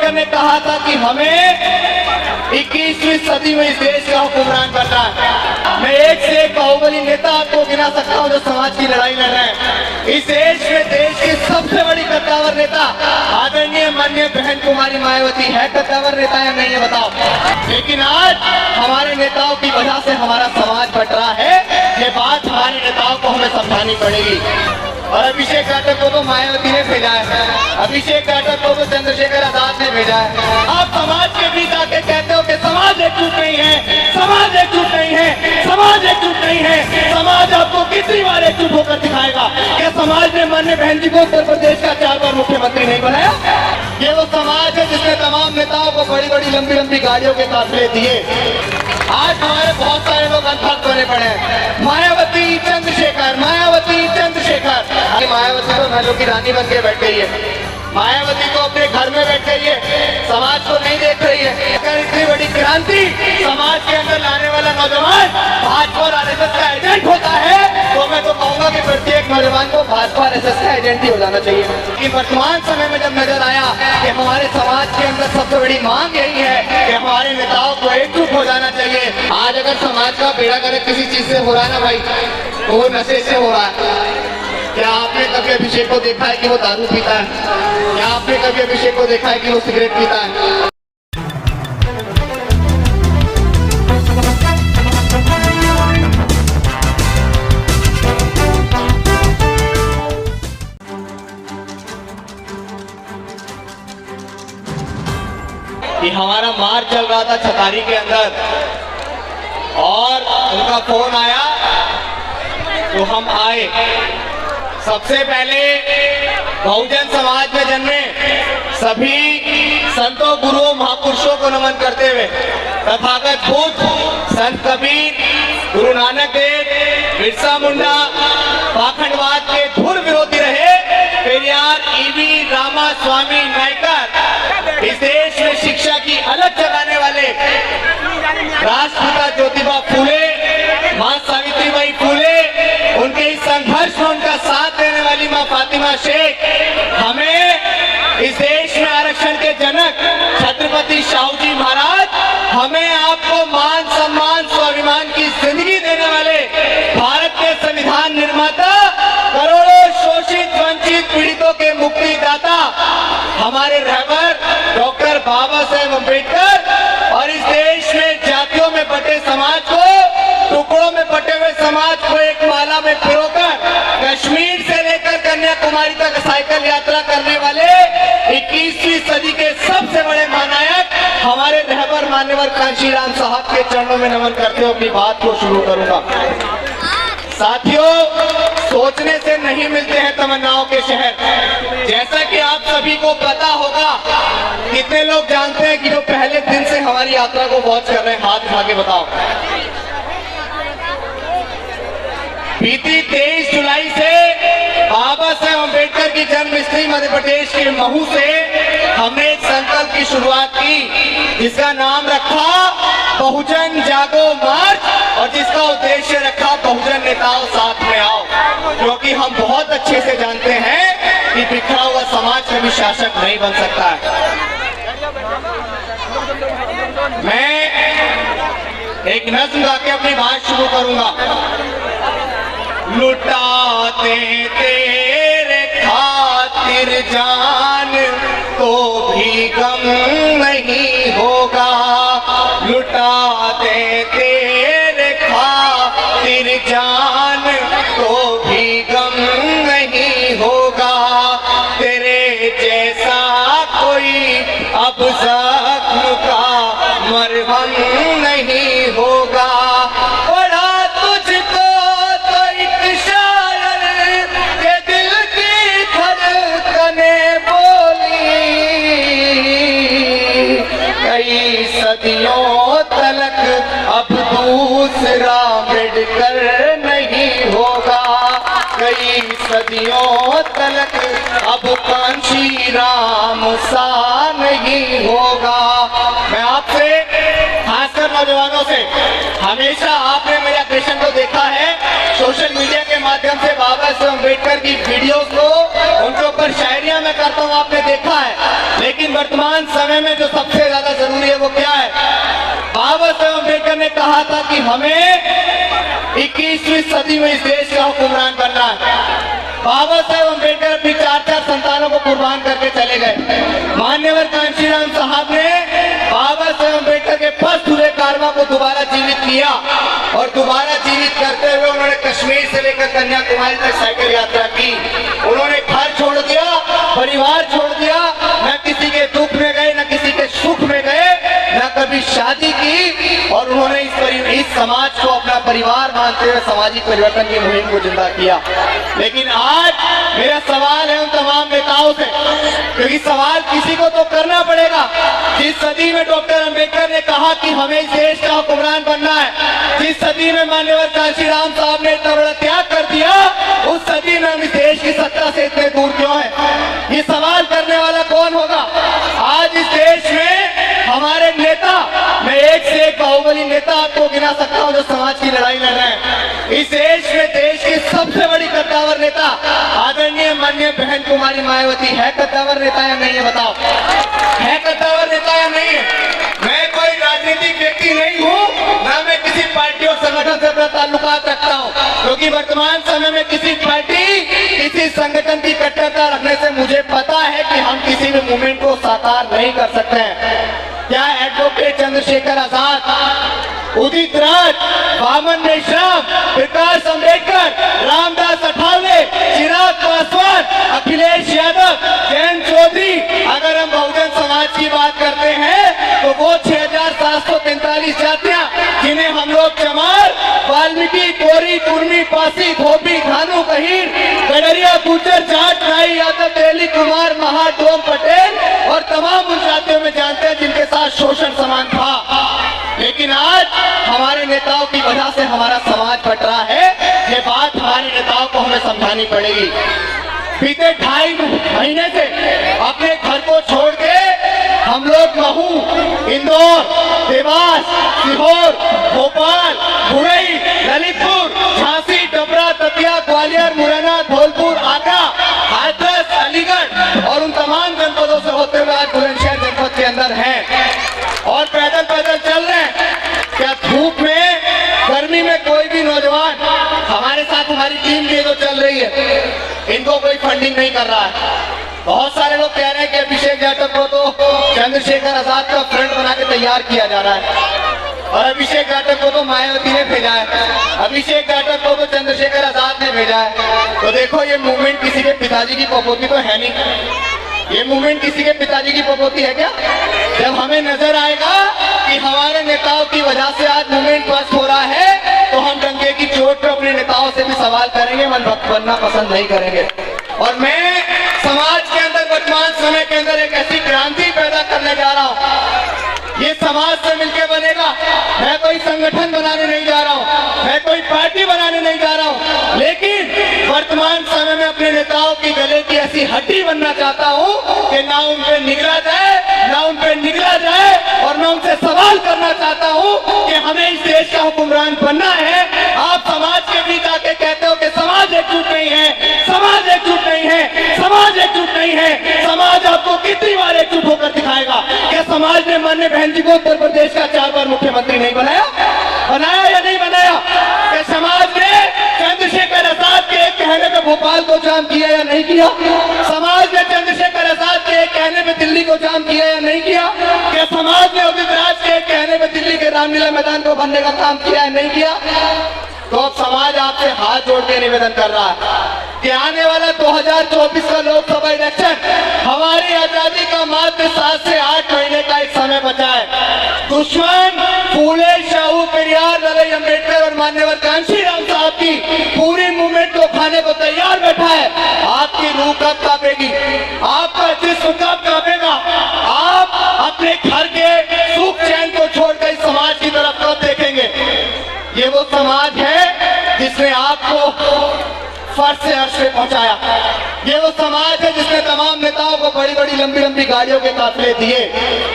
अम्बेडकर ने कहा था कि हमें 21वीं सदी में इस देश का हुक्मरान बनना है। मैं एक से एक बाहुबली नेता आपको गिना सकता हूं जो समाज की लड़ाई लड़ रहे हैं। इस देश में देश की सबसे बड़ी कद्दावर नेता आदरणीय माननीय बहन कुमारी मायावती है। कद्दावर नेता या नहीं है बताओ। लेकिन आज हमारे नेताओं की वजह से हमारा समाज बट रहा है। ये बात हमारे नेताओं को हमें समझानी पड़ेगी। और अभिषेक घाटक को तो मायावती ने भेजा है, अभिषेक घाटक को तो चंद्रशेखर आजाद ने भेजा है। आप समाज के बीच आके कहते हो कि समाज एकजुट नहीं है, समाज एकजुट नहीं है, समाज एकजुट नहीं है। समाज आपको कितनी बार एकजुट होकर दिखाएगा? क्या समाज ने माननीय बहन जी को उत्तर प्रदेश का 4 बार मुख्यमंत्री नहीं बनाया? ये वो समाज है जिसने तमाम नेताओं को बड़ी बड़ी लंबी लंबी गाड़ियों के काफिले दिए। आज हमारे बहुत सारे लोग अंधभक्त बने पड़े हैं। मायावती चंद्रशेखर, मायावती चंद्रशेखर। मायावती तो महलों की रानी बन के बैठ गई है। मायावती तो अपने घर में बैठ गई है, समाज को नहीं देख रही है। अगर इतनी बड़ी क्रांति समाज के अंदर लाने वाला नौजवान भाजपा और आरएसएस का एजेंट होता है तो मैं तो कहूंगा कि प्रत्येक नौजवान को भाजपा आरएसएस का एजेंट ही हो जाना चाहिए। लेकिन वर्तमान समय में जब नजर आया कि हमारे समाज के अंदर सबसे बड़ी मांग यही है कि हमारे नेताओं को एकजुट हो जाना चाहिए। आज अगर समाज का बेड़ा गर्क किसी चीज से हो रहा है ना भाई, तो वो नशे से हो रहा है। क्या आपने कभी अभिषेक को देखा है कि वो दारू पीता है? क्या आपने कभी अभिषेक को देखा है कि वो सिगरेट पीता है? कि हमारा मार्च चल रहा था छतारी के अंदर और उनका फोन आया तो हम आए। सबसे पहले बहुजन समाज में जन्मे सभी संतों गुरुओं महापुरुषों को नमन करते हुए तथागत बुद्ध, संत कबीर, गुरु नानक देव, बिरसा मुंडा पाखंडवाद के धुर विरोधी रहे पेरियार, ईवी, रामा स्वामी नायकर, इस देश में शिक्षा की अलग जगाने वाले राष्ट्रपिता ज्योतिबा फूले, मां सावित्रीबाई फूले, उनके इस संघर्ष में उनका साथ देने वाली मां फातिमा शेख, हमें इस देश में आरक्षण के जनक छत्रपति शाहू जी महाराज, हमें आपको मान सम्मान स्वाभिमान की जिंदगी देने वाले भारत के संविधान निर्माता, करोड़ों शोषित वंचित पीड़ितों के मुक्तिदाता हमारे रहबर डॉक्टर बाबा साहेब अम्बेडकर और इस देश में जातियों में बटे समाज को, टुकड़ों में बटे हुए समाज को एक माला में पिरोकर कश्मीर से लेकर कन्याकुमारी तक साइकिल यात्रा करने वाले 21वीं सदी के सबसे बड़े महानायक हमारे रहबर मान्यवर कांशीराम साहब के चरणों में नमन करते हुए अपनी बात को शुरू करूंगा। साथियों, सोचने से नहीं मिलते हैं तमन्नाओं के शहर। जैसा कि आप सभी को पता होगा, कितने लोग जानते हैं कि जो पहले दिन से हमारी यात्रा को वॉच कर रहे हैं? हाथ उठा के बताओ। बीती 23 जुलाई से बाबा साहेब अम्बेडकर की जन्मस्थली मध्य प्रदेश के महू से हमने एक संकल्प की शुरुआत की जिसका नाम रखा बहुजन जागो मार्च और जिसका उद्देश्य रखा बहुजन नेताओं साथ में आओ, क्योंकि हम बहुत अच्छे से जानते हैं कि बिखरा हुआ समाज कभी शासक नहीं बन सकता है। मैं एक नज्म गा के अपनी बात शुरू करूंगा। लुटाते तेरे खातिर जान तो भी गम नहीं होगा, लुटाते तेरे खातिर जान तो भी गम नहीं होगा, तेरे जैसा कोई अब जख्म का मरहम नहीं होगा। सदियों तलक अब दूसरा अम्बेडकर नहीं होगा, कई सदियों तलक अब कांशीराम सा नहीं होगा। मैं आपसे खासकर नौजवानों से, हमेशा आपने मेरे अग्रेशन को देखा है, सोशल मीडिया के माध्यम से बाबा साहब अम्बेडकर की वीडियोस को उनके ऊपर शायरियां मैं करता हूं, आपने देखा है। लेकिन वर्तमान समय में जो सबसे ज्यादा जरूरी है वो क्या है? बाबा साहब अम्बेडकर ने कहा था कि हमें 21वीं सदी में इस देश का हुक्मरान बनना है। बाबा साहब अम्बेडकर अपनी 4 संतानों को कुर्बान करके चले गए। मान्यवर कांशीराम साहब ने बाबा साहब अम्बेडकर के फर्स्ट हुए कारवा को दोबारा जीवित किया और दोबारा जीवित करते हुए उन्होंने कश्मीर से लेकर कन्याकुमारी तक साइकिल यात्रा की। उन्होंने घर छोड़ दिया, परिवार छोड़ दिया, न किसी के दुख में गए, न किसी के सुख में गए, न कभी शादी की, और उन्होंने इस समाज को अपना परिवार मानते हुए सामाजिक परिवर्तन की मुहिम को जिंदा किया। लेकिन आज मेरा सवाल है उन तमाम नेताओं से, क्योंकि सवाल किसी को तो करना पड़ेगा। जिस सदी में डॉक्टर अम्बेडकर ने कहा कि हमें इस देश का हुक्मरान बनना है, जिस सदी में मान्यवर कांशीराम साहब ने इतना बड़ा त्याग कर दिया, उस सदी में हम इस देश की सत्ता से इतने दूर क्यों है? ये सवाल करने वाला कौन होगा? आज इस देश में हमारे नेता, मैं एक से एक बाहुबली नेता आपको गिना सकता हूं जो समाज की लड़ाई लड़ रहे हैं। इस देश में देश की सबसे बड़ी कद्दावर नेता आदरणीय माननीय बहन कुमारी मायावती है। कद्दावर नेता या नहीं है? बताओ, है कद्दावर नेता या नहीं है? मैं कोई राजनीतिक व्यक्ति नहीं हूं, ना मैं किसी पार्टी और संगठन से अपना ताल्लुकात रखता हूं, क्योंकि वर्तमान समय में किसी पार्टी, किसी संगठन की कट्टरता रखने से मुझे पता है कि हम किसी भी मूवमेंट को साकार नहीं कर सकते हैं। क्या एडवोकेट चंद्रशेखर आजाद, उदित राज, वामन मेश्राम, प्रकाश अम्बेडकर, रामदास अठावले, चिराग पासवान, अखिलेश यादव, जयंत चौधरी, अगर हम बहुजन समाज की बात करते हैं तो वो 6743 जातियां जिन्हें हम लोग चमार, वाल्मीकि, कोरी, कुर्मी, पासी, धोबी, धानु, कहीर, गडरिया, गुर्जर, जाट, नाई, यादव, तेली, कुमार, महा, डोम, पटेल और तमाम उन जातियों में जानते हैं जिनके साथ शोषण समान था। लेकिन आज हमारे नेताओं की वजह से हमारा समाज बट रहा है। ये बात हमारे नेताओं को हमें समझानी पड़ेगी। बीते 2.5 महीने से अपने घर को छोड़ के हम लोग महू, इंदौर, देवास, सीहोर, भोपाल, मुरई, ललितपुर, झांसी, डबरा, दतिया, ग्वालियर, मुरैना, धौलपुर, आगरा, हाथरस, अलीगढ़ और उन तमाम जनपदों से होते हुए आज बुलंदशहर जनपद के अंदर हैं और पैदल पैदल चल रहे हैं। क्या धूप में, गर्मी में कोई भी नौजवान हमारे साथ, हमारी टीम भी जो चल रही है, इनको कोई फंडिंग नहीं कर रहा है। बहुत सारे लोग कह रहे हैं कि अभिषेक जाटव को तो चंद्रशेखर आजाद का फ्रंट बना के तैयार किया जा रहा है और अभिषेक जाटव को तो मायावती ने भेजा है, अभिषेक जाटव को तो चंद्रशेखर आजाद ने भेजा है। तो देखो, ये मूवमेंट किसी के पिताजी की पपोती तो है नहीं। ये मूवमेंट किसी के पिताजी की पपोती है क्या? जब हमें नजर आएगा कि हमारे नेताओं की वजह से आज मूवमेंट ध्वस्त हो रहा है, तो हम डंके की चोट पर अपने नेताओं से भी सवाल करेंगे, मन भक्त बनना पसंद नहीं करेंगे। और मैं समाज के अंदर वर्तमान समय के अंदर एक ऐसी क्रांति पैदा करने जा रहा हूं। ये समाज से मिलकर बनेगा। मैं कोई संगठन बनाने नहीं जा रहा हूं, मैं कोई पार्टी बनाने नहीं जा रहा हूं, लेकिन वर्तमान समय में अपने नेताओं की गले की ऐसी हड्डी बनना चाहता हूं कि ना उन पे निगला जाए, ना उन पे निगला जाए, और मैं उनसे सवाल करना चाहता हूं कि हमें इस देश का हुक्मरान बनना है। आप समाज के बीच आके कहते हो कि समाज एकजुट नहीं है, समाज एकजुट नहीं है, समाज एकजुट नहीं है। समाज आपको कितनी बार एकजुट होकर दिखाएगा? क्या समाज ने माननीय बहन जी को उत्तर प्रदेश का 4 बार मुख्यमंत्री नहीं बनाया? बनाया या नहीं बनाया? क्या समाज ने चंद्रशेखर आजाद के एक कहने पे भोपाल को जाम किया या नहीं किया? समाज ने चंद्रशेखर आजाद के एक कहने पे दिल्ली को जाम किया या नहीं किया? क्या समाज ने उदित राज के एक कहने पे दिल्ली के रामलीला मैदान को भरने का काम किया या नहीं किया? तो अब समाज आपसे हाथ जोड़ के निवेदन कर रहा है कि आने वाला 2024 का लोकसभा इलेक्शन हमारी आजादी का मात्र 7 से 8 महीने का एक समय बचा है। दुश्मन फूले, शाहू, पेरियार, ललाई अम्बेडकर और मान्यवर कांशीराम साहब की पूरी मूवमेंट को खाने को तैयार बैठा है। आपकी रूह कब कांपेगी? आपका जिस्म कब कांपेगा? आप अपने घर के सुख चैन को छोड़कर इस समाज की तरफ कब देखेंगे? ये वो समाज है जिसने आपको फर्श से अर्श पे पहुंचाया। ये वो समाज है जिसने तमाम नेताओं को बड़ी बड़ी लंबी लंबी गाड़ियों के काफिले दिए,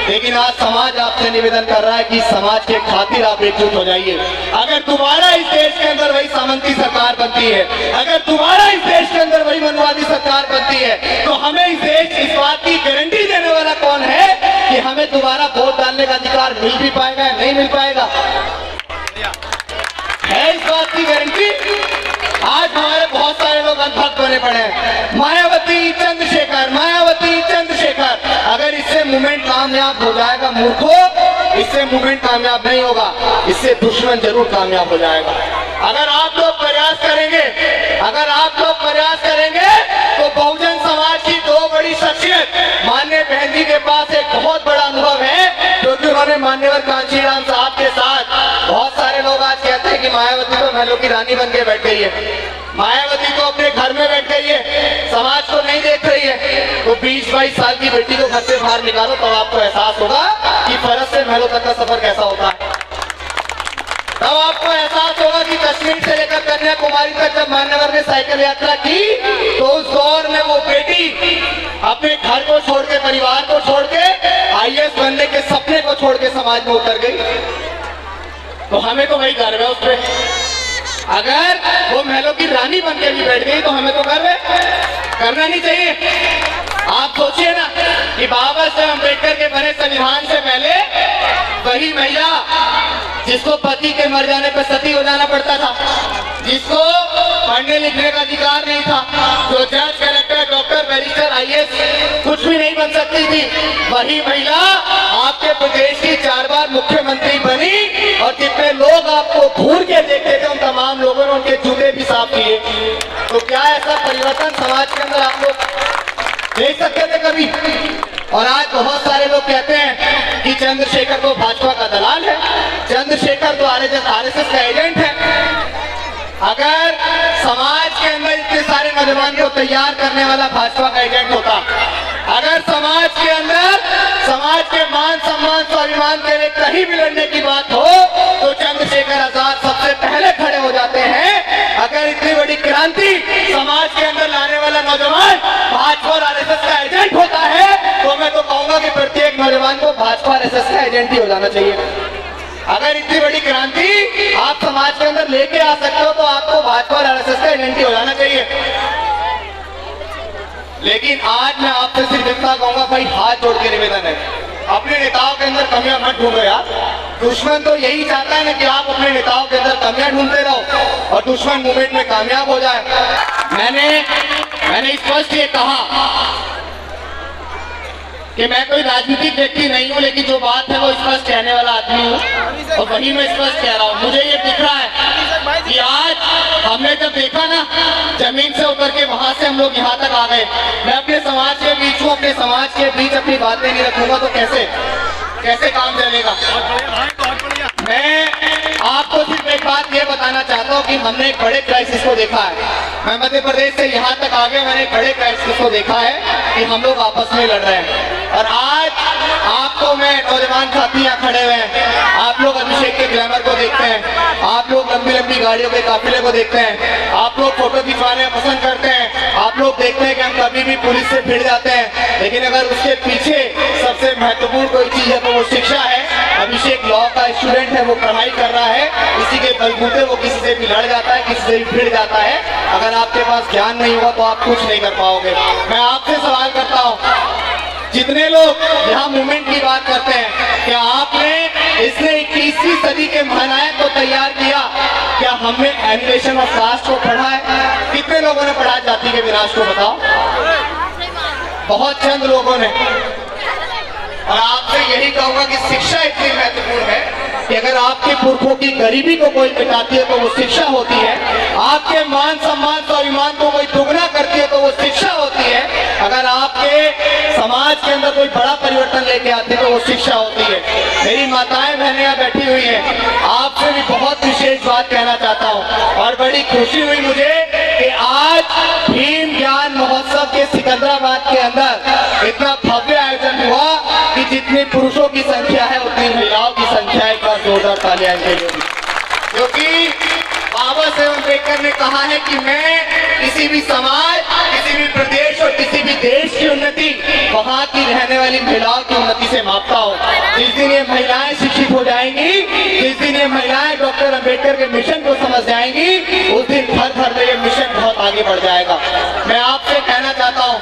लेकिन आज समाज आपसे निवेदन कर रहा है कि समाज के खातिर आप एकजुट हो जाइए। अगर दोबारा इस देश के अंदर वही सामंती सरकार बनती है, अगर दोबारा इस देश के अंदर वही मनवादी सरकार बनती है, तो हमें इस बात की गारंटी देने वाला कौन है कि हमें दोबारा वोट डालने का अधिकार मिल भी पाएगा या नहीं मिल पाएगा? है इस बात की गारंटी? आज हमारे बहुत सारे लोग अंधभक्त बने पड़े हैं। मायावती चंद्रशेखर, मायावती चंद्रशेखर। अगर इससे मूवमेंट कामयाब हो जाएगा मूर्खों, इससे मूवमेंट कामयाब नहीं होगा, इससे दुश्मन जरूर कामयाब हो जाएगा। अगर आप लोग प्रयास करेंगे, अगर आप लोग प्रयास करेंगे तो बहुजन समाज की दो बड़ी शख्सियत, माननीय बहन जी के पास एक बहुत बड़ा अनुभव है, क्योंकि उन्होंने मान्यवर कांशीराम साहब के साथ, बहुत सारे लोग आज कहते हैं कि मायावती तो महलों की रानी बन के बैठ गई है, मायावती तो अपने घर में बैठ गई है, समाज को नहीं देख रही है। तो 20-22 साल की बेटी को घर से बाहर निकालो, तब आपको एहसास होगा कि फरस से महलों तक का सफर कैसा होता है। तब आपको एहसास होगा कि कश्मीर से लेकर कन्याकुमारी तक जब मान्यवर ने साइकिल यात्रा की, तो उस दौर में वो बेटी अपने घर को छोड़ के, परिवार को छोड़ के, IAS बनने के सपने को छोड़ के समाज में उतर गई। तो हमें तो वही गर्व है उस पर। अगर वो महलों की रानी बन के भी बैठ गई तो हमें तो गर्व है, करना नहीं चाहिए। आप सोचिए ना कि बाबा साहब अम्बेडकर के बने संविधान से पहले वही महिला जिसको पति के मर जाने पर सती हो जाना पड़ता था, जिसको पढ़ने लिखने का अधिकार नहीं था, जो जज, कलेक्टर, डॉक्टर, बैरिस्टर, IAS कुछ भी नहीं बन सकती थी, वही महिला आपके प्रदेश की 4 बार मुख्यमंत्री बनी। और जितने लोग आपको घूर के देखते थे, उन तमाम लोगों ने उनके जूते भी साफ किए। तो क्या ऐसा परिवर्तन समाज के अंदर आप लोग देख सकते थे कभी? और आज बहुत सारे लोग कहते हैं कि चंद्रशेखर तो भाजपा का दलाल है, चंद्रशेखर तो RSS का एजेंट है। अगर समाज के अंदर इतने सारे नौजवान को तैयार करने वाला भाजपा का एजेंट होता, अगर समाज के अंदर समाज के मान सम्मान स्वाभिमान के लिए कहीं भी लड़ने की बात हो, तो चंद्रशेखर आजाद सबसे पहले खड़े हो जाते हैं। अगर इतनी बड़ी क्रांति समाज के अंदर लाने वाला नौजवान भाजपा और RSS का एजेंट होता है, तो मैं तो कहूंगा कि प्रत्येक नौजवान को भाजपा RSS का एजेंट ही हो जाना चाहिए। अगर इतनी बड़ी क्रांति आप समाज के अंदर लेके आ सकते हो, तो आपको भाजपा और RSS का एजेंट ही हो जाना चाहिए। लेकिन आज मैं आपसे सिर्फ इतना कहूंगा, भाई हाथ जोड़ के निवेदन है, अपने नेताओं के अंदर कमियां मत ढूंढो यार। दुश्मन तो यही चाहता है ना कि आप अपने नेताओं के अंदर कमियां ढूंढते रहो और दुश्मन मूवमेंट में कामयाब हो जाए। मैंने स्पष्ट ये कहा कि मैं कोई राजनीतिक व्यक्ति नहीं हूं, लेकिन जो बात है वो स्पष्ट कहने वाला आदमी हूं, और वही मैं स्पष्ट कह रहा हूं। मुझे ये दिख रहा है कि आज हमने जब देखा ना, जमीन से उतर के वहां से हम लोग यहाँ तक आ गए। मैं अपने समाज के बीच हूँ, अपने समाज के बीच अपनी बातें नहीं रखूंगा तो कैसे काम चलेगा? मैं आपको सिर्फ एक बात ये बताना चाहता हूँ कि हमने एक बड़े क्राइसिस को देखा है। मैं मध्य प्रदेश से यहाँ तक आ गए, मैंने एक बड़े क्राइसिस को देखा है कि हम लोग आपस में लड़ रहे हैं। और आज आपको मैं नौजवान साथी यहाँ खड़े हुए हैं, आप लोग अभिषेक के ग्लैमर को देखते हैं, आप लोग लंबी लंबी गाड़ियों के काफिले को देखते हैं, आप लोग फोटो खिंचवाने पसंद करते हैं, आप लोग देखते हैं कि हम कभी भी पुलिस से भिड़ जाते हैं, लेकिन अगर उसके पीछे सबसे महत्वपूर्ण कोई चीज है तो वो शिक्षा है। अभिषेक लॉ का स्टूडेंट है, वो पढ़ाई कर रहा है, इसी के बलबूते वो किसी से भी लड़ जाता है, किसी से भी भिड़ जाता है। अगर आपके पास ज्ञान नहीं होगा तो आप कुछ नहीं कर पाओगे। मैं आपसे सवाल करता हूँ, जितने लोग यहाँ मूवमेंट की बात करते हैं, क्या आपने इसने 21वीं सदी के महानायक को तैयार किया? क्या हमने एनिमेशन ऑफ कास्ट को पढ़ा है? कितने लोगों ने पढ़ा जाति के विनाश को? बताओ, बहुत चंद लोगों ने। और आपसे यही कहूंगा कि शिक्षा इतनी महत्वपूर्ण है कि अगर आपके पुरखों की गरीबी को कोई मिटाती है तो वो शिक्षा होती है, आपके मान सम्मान स्वाभिमान को कोई दुगना करती है तो वो शिक्षा होती है, अगर आपके समाज के अंदर कोई बड़ा परिवर्तन लेके आती है तो वो शिक्षा होती है। मेरी माताएं बहनें यहाँ बैठी हुई हैं, आपसे भी बहुत विशेष बात कहना चाहता हूँ। और बड़ी खुशी हुई मुझे कि आज भीम ज्ञान महोत्सव के सिकंदराबाद के अंदर इतना भव्य आयोजन हुआ कि जितनी पुरुषों की संख्या है उतनी महिलाओं की संख्या एक बार जोरदार तालियां के लिए, क्योंकि बाबा साहेब अम्बेडकर ने कहा है कि मैं किसी भी समाज, किसी भी प्रदेश और किसी भी देश की उन्नति वहाँ की रहने वाली महिलाओं की उन्नति से मापता हूँ। जिस दिन ये महिलाएं शिक्षित हो जाएंगी, जिस दिन ये महिलाएं डॉक्टर अम्बेडकर के मिशन को समझ जाएंगी, उस दिन घर घर में ये मिशन बहुत आगे बढ़ जाएगा। मैं आपसे कहना चाहता हूँ,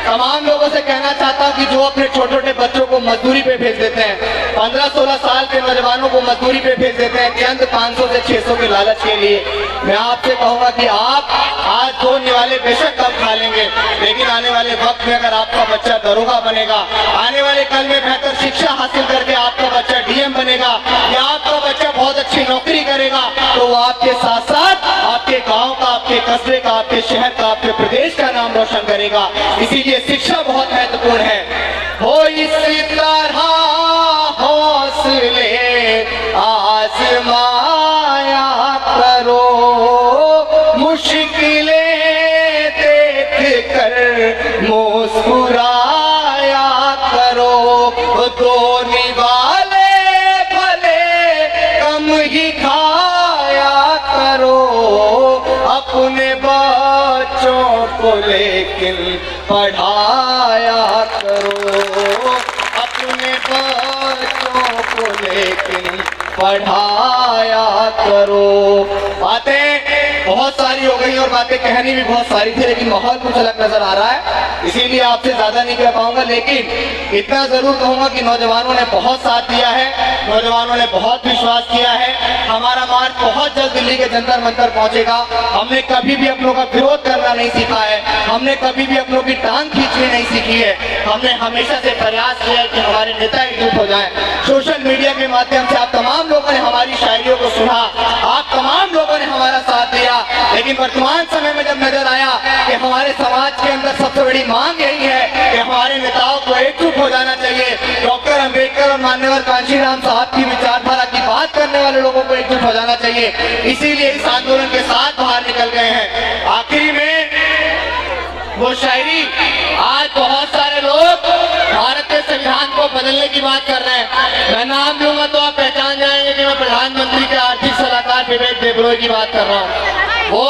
तमाम लोगों से कहना चाहता हूँ कि जो अपने छोटे छोटे बच्चों को मजदूरी पे भेज देते हैं, 15-16 साल के नौजवानों को मजदूरी पे भेज देते हैं चंद 500 से 600 के लालच के लिए, मैं आपसे कहूंगा कि आप आज 2 निवाले बेशक कम खा लेंगे, लेकिन आने वाले वक्त में अगर आपका बच्चा दरोगा बनेगा, आने वाले कल में बेहतर शिक्षा हासिल करके आपका बच्चा डीएम बनेगा या आपका बच्चा बहुत अच्छी नौकरी करेगा, तो वो आपके साथ साथ आपके गांव का, आपके कस्बे का, आपके शहर का, आपके प्रदेश का नाम रोशन करेगा। इसीलिए शिक्षा बहुत महत्वपूर्ण है। हो इसी तरह हौसले आजमाया करो, मुश्किलें देख कर मुस्कुराया करो, दो निवाले भले कम ही खाया करो, अपने बच्चों को लेकिन पढ़ाया करो, अपने बच्चों को लेकिन पढ़ाया करो। बातें बहुत सारी हो गई और बातें कहनी भी बहुत सारी थी, लेकिन माहौल कुछ अलग नजर आ रहा है, इसीलिए आपसे ज्यादा नहीं कह पाऊंगा। लेकिन इतना जरूर कहूंगा कि नौजवानों ने बहुत साथ दिया है, नौजवानों ने बहुत विश्वास किया है। हमारा मार्च बहुत जल्द दिल्ली के जंतर मंतर पहुंचेगा। हमने कभी भी अपनों का विरोध करना नहीं सीखा है, हमने कभी भी अपनों की टांग खींचनी नहीं सीखी है। हमने हमेशा से प्रयास किया है कि हमारे नेता एकजुट हो जाएं। सोशल मीडिया के माध्यम से आप तमाम लोगों ने हमारी शायरियों को सुना, आप तमाम लोगों ने हमारा साथ दिया, लेकिन वर्तमान समय में जब नजर आया कि हमारे समाज के अंदर सबसे बड़ी मांग यही है कि हमारे नेताओं को एकजुट हो जाना चाहिए, डॉक्टर अम्बेडकर और मान्यवर कांशीराम साहब की विचारधारा की बात करने वाले लोगों को एकजुट हो जाना चाहिए, इसीलिए इस आंदोलन के साथ बाहर निकल गए हैं। आखिरी में वो शायरी, आज बहुत सारे लोग भारत के संविधान को बदलने की बात कर रहे हैं। मैं नाम लूंगा तो आप पहचान जाएंगे कि मैं प्रधानमंत्री के आर्थिक सलाहकार विवेक देबरॉय की बात कर रहा हूँ। वो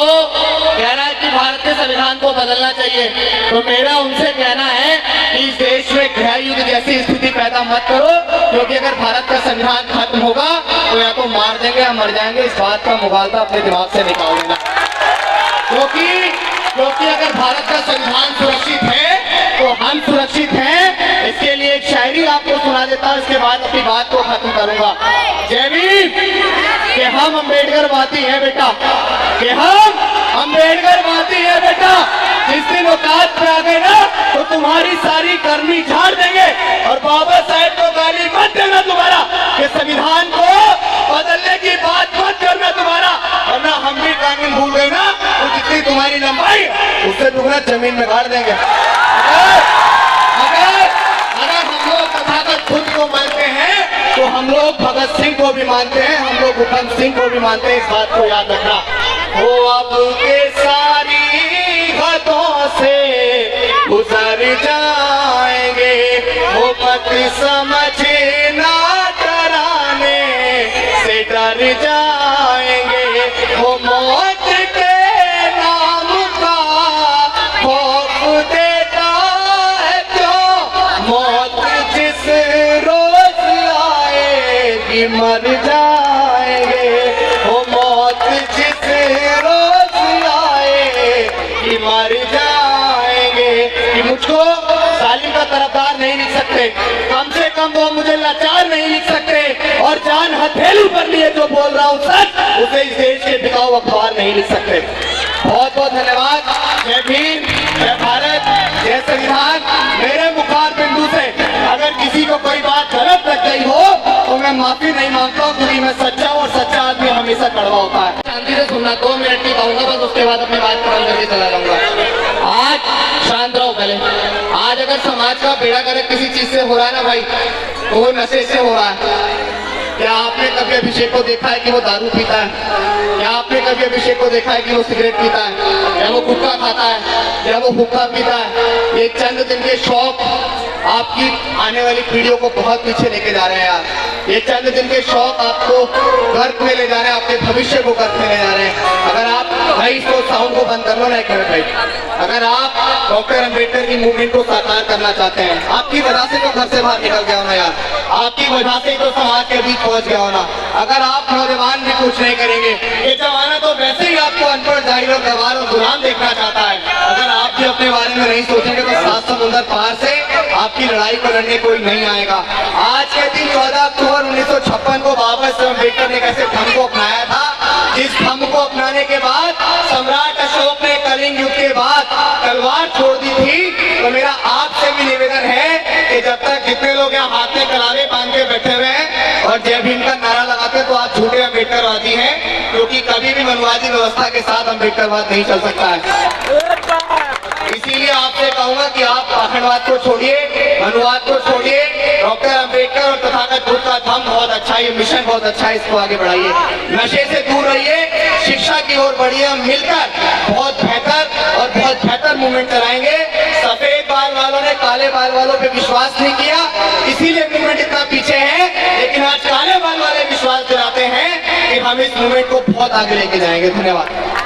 कह रहा है कि भारत के संविधान को बदलना चाहिए, तो मेरा उनसे कहना है कि इस देश में गृह युद्ध जैसी स्थिति पैदा मत करो, क्योंकि अगर भारत का संविधान खत्म होगा तो या तो मार देंगे या मर जाएंगे। इस बात का मुगालता अपने दिमाग से निकाल देना, क्योंकि अगर भारत का संविधान सुरक्षित है तो हम सुरक्षित हैं। इसके लिए एक शायरी आपको सुना देता हूँ, इसके बाद अपनी बात को खत्म करूंगा। जय भीम। कि हम अम्बेडकरवादी हैं बेटा, कि हम अम्बेडकरवादी हैं बेटा, जिस दिन औकात पे आ गए ना तो तुम्हारी सारी गर्मी झाड़ देंगे। और बाबा साहेब को गाली मत देना दोबारा, कि संविधान को बदलने की बात मत करना दोबारा, वरना हम भी कानून भूल गए ना तो जितनी तुम्हारी लंबाई उससे दुगना जमीन में गाड़ देंगे। अगर हम लोग तथागत खुद को मानते हैं तो हम लोग भगत सिंह को भी मानते हैं, हम लोग उधम सिंह को भी मानते हैं, इस बात को याद रखना। वो अब के सारी हदों से गुजर जाएंगे, वो मत समझना डराने से डर जाएंगे, वो मौत के नाम का खौफ देता है क्यों, मौत जिस रोज आएगी मर जाएंगे, वो मौत जिस रोज आएगी मर जाएंगे। कि मुझको जालिम का तरफदार नहीं लिख सकते, कम से कम वो मुझे लाचार नहीं लिख सकते, और जान हथेली पर लिए जो बोल रहा हूँ सच, उसे इस देश के बिकाऊ अखबार नहीं लिख सकते। बहुत बहुत धन्यवाद। जय भीम, जय भारत, जय संविधान। मेरे मुखार बिंदु से अगर किसी को कोई बात गलत लग गई हो तो मैं माफी नहीं मांगता हूँ, क्योंकि मैं सच्चा हूँ और सच्चा आदमी हमेशा कड़वा होता है। शांति से सुनना, 2 मिनट की कहूंगा बस, उसके बाद अपनी बात खत्म करके चला जाऊंगा। आज शांत रहो पहले। आज अगर समाज का बेड़ा गर्क किसी चीज से हो रहा है ना भाई, तो वो नशे से हो रहा है। क्या आपने कभी अभिषेक को देखा है कि वो दारू पीता है? क्या आपने कभी अभिषेक को देखा है कि वो सिगरेट पीता है, या वो गुटखा खाता है, या वो हुक्का पीता है? ये चंद दिन के शौक आपकी आने वाली पीढ़ियों को बहुत पीछे लेके जा रहे हैं यार। ये चंद दिन के शौक आपको गर्क में ले जा रहे हैं, आपके भविष्य को गर्क में ले जा रहे हैं। अगर आप भाई इसको साउंड को बंद कर लो ना एक मिनट भाई, अगर आप डॉक्टर अंबेडकर की मूवमेंट को साकार करना चाहते हैं, आपकी वजह से तो घर से बाहर निकल गया होना यार, आपकी वजह से तो समाज के बीच पहुंच गया होना। अगर आप नौजवान भी कुछ नहीं करेंगे, ये जमाना तो वैसे ही आपको अनपढ़, जाहिल और गवार और गुलाम देखना चाहता है। अगर आप भी अपने बारे में नहीं सोचेंगे तो 7 समुंदर पार से आपकी लड़ाई को लड़ने कोई नहीं आएगा। आज के दिन 14 अक्टूबर 1956 को बाबा साहब अम्बेडकर ने कैसे धर्म को अपनाया था, जिस धर्म को अपनाने के बाद सम्राट अशोक ने कलिंग युग के बाद तलवार छोड़ दी थी। तो मेरा आपसे भी निवेदन है कि जब तक जितने लोग यहाँ हाथ में कलावे बांध के बैठे हुए हैं और जय भीम का नारा लगाते तो आप झूठे अम्बेडकरवादी हैं, क्योंकि कभी भी मनवादी व्यवस्था के साथ अम्बेडकरवाद नहीं चल सकता है। इसीलिए आपसे कहूंगा कि आप पाखंडवाद को छोड़िए, मनुवाद को छोड़िए। डॉक्टर अंबेडकर और तथागत बुद्ध का धम्म बहुत अच्छा है, ये मिशन बहुत अच्छा है, इसको आगे बढ़ाइए। नशे से दूर रहिए, शिक्षा की ओर बढ़िए। हम मिलकर बहुत बेहतर और बहुत बेहतर मूवमेंट चलाएंगे। सफेद बाल वालों ने काले बाल वालों पे विश्वास नहीं किया, इसीलिए मूवमेंट इतना पीछे है। लेकिन आज काले बाल वाले विश्वास दिलाते हैं कि हम इस मूवमेंट को बहुत आगे लेके जाएंगे। धन्यवाद।